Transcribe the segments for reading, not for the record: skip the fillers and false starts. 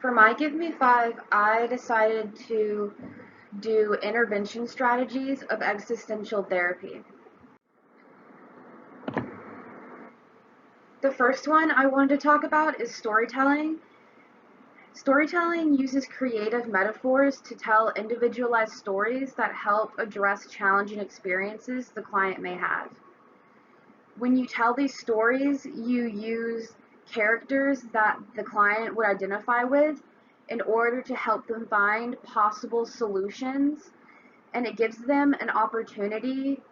For my GiveMe5, I decided to do intervention strategies of existential therapy. The first one I wanted to talk about is storytelling. Storytelling uses creative metaphors to tell individualized stories that help address challenging experiences the client may have. When you tell these stories, you use characters that the client would identify with in order to help them find possible solutions, and it gives them an opportunity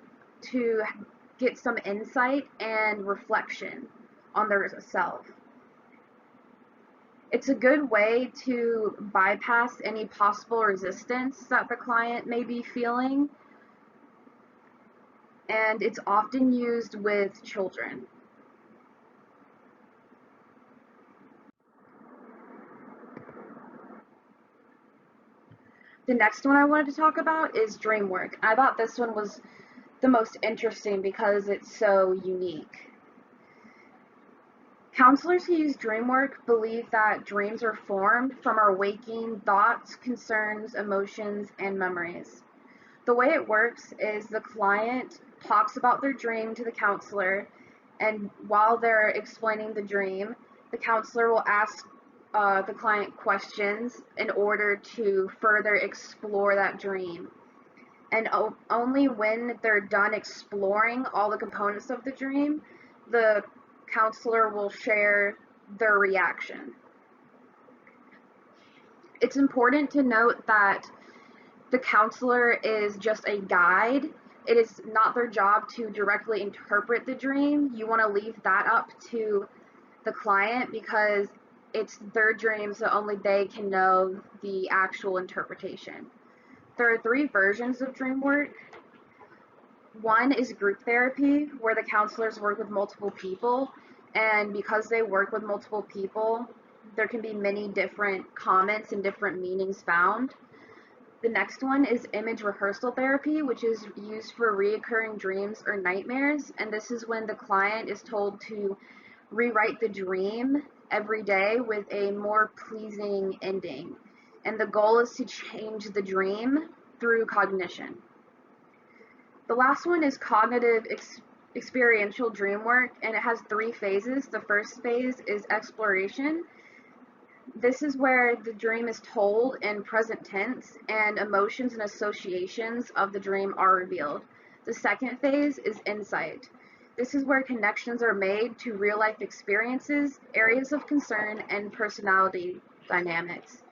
to get some insight and reflection on their self. It's a good way to bypass any possible resistance that the client may be feeling, and it's often used with children. The next one I wanted to talk about is dream work. I thought this one was the most interesting because it's so unique. Counselors who use dream work believe that dreams are formed from our waking thoughts, concerns, emotions, and memories. The way it works is the client talks about their dream to the counselor, and while they're explaining the dream, the counselor will ask the client questions in order to further explore that dream. And only when they're done exploring all the components of the dream, the counselor will share their reaction. It's important to note that the counselor is just a guide. It is not their job to directly interpret the dream. You want to leave that up to the client because it's their dream, so only they can know the actual interpretation. There are 3 versions of dream work. One is group therapy, where the counselors work with multiple people, and because they work with multiple people, there can be many different comments and different meanings found. The next one is image rehearsal therapy, which is used for reoccurring dreams or nightmares, and this is when the client is told to rewrite the dream every day with a more pleasing ending. And the goal is to change the dream through cognition. The last one is cognitive experiential dream work, and it has 3 phases. The first phase is exploration. This is where the dream is told in present tense and emotions and associations of the dream are revealed. The second phase is insight. This is where connections are made to real-life experiences, areas of concern, and personality dynamics.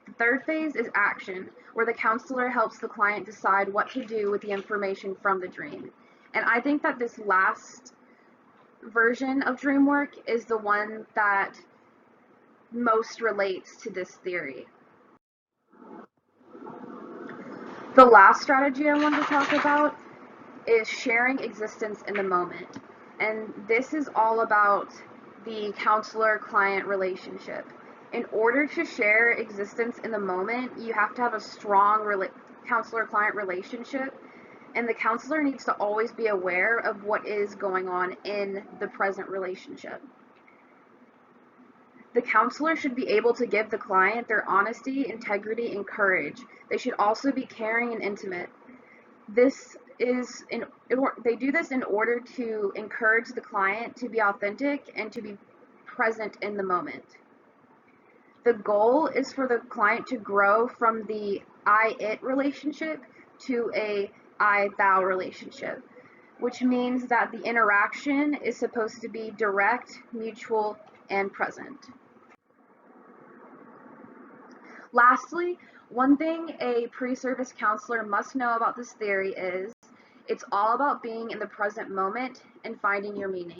The third phase is action, where the counselor helps the client decide what to do with the information from the dream. And I think that this last version of dream work is the one that most relates to this theory. The last strategy I want to talk about is sharing existence in the moment. And this is all about the counselor-client relationship. In order to share existence in the moment, you have to have a strong counselor-client relationship, and the counselor needs to always be aware of what is going on in the present relationship. The counselor should be able to give the client their honesty, integrity, and courage. They should also be caring and intimate. They do this in order to encourage the client to be authentic and to be present in the moment. The goal is for the client to grow from the I-it relationship to a I-thou relationship, which means that the interaction is supposed to be direct, mutual, and present. Lastly, one thing a pre-service counselor must know about this theory is it's all about being in the present moment and finding your meaning.